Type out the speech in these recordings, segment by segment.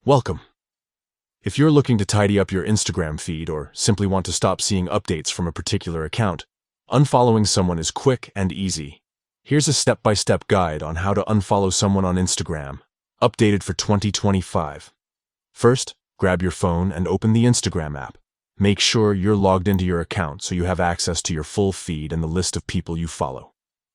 Welcome. If you're looking to tidy up your Instagram feed or simply want to stop seeing updates from a particular account, unfollowing someone is quick and easy. Here's a step-by-step guide on how to unfollow someone on Instagram, updated for 2025. First, grab your phone and open the Instagram app. Make sure you're logged into your account so you have access to your full feed and the list of people you follow.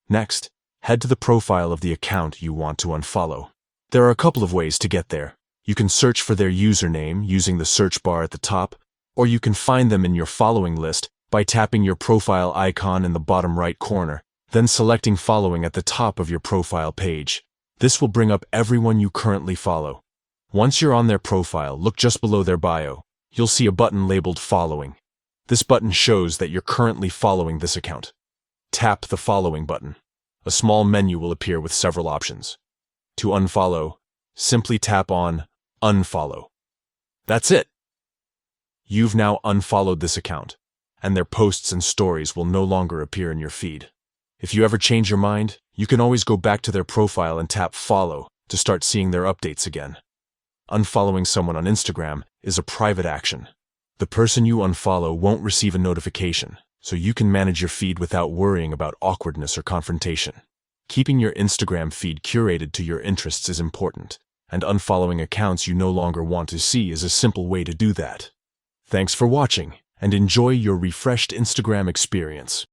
Next, head to the profile of the account you want to unfollow. There are a couple of ways to get there. You can search for their username using the search bar at the top, or you can find them in your following list by tapping your profile icon in the bottom right corner, then selecting following at the top of your profile page. This will bring up everyone you currently follow. Once you're on their profile, look just below their bio. You'll see a button labeled Following. This button shows that you're currently following this account. Tap the Following button. A small menu will appear with several options. To unfollow, simply tap on Unfollow. That's it. You've now unfollowed this account, and their posts and stories will no longer appear in your feed. If you ever change your mind, you can always go back to their profile and tap Follow to start seeing their updates again. Unfollowing someone on Instagram is a private action. The person you unfollow won't receive a notification, so you can manage your feed without worrying about awkwardness or confrontation. Keeping your Instagram feed curated to your interests is important, and unfollowing accounts you no longer want to see is a simple way to do that. Thanks for watching, and enjoy your refreshed Instagram experience.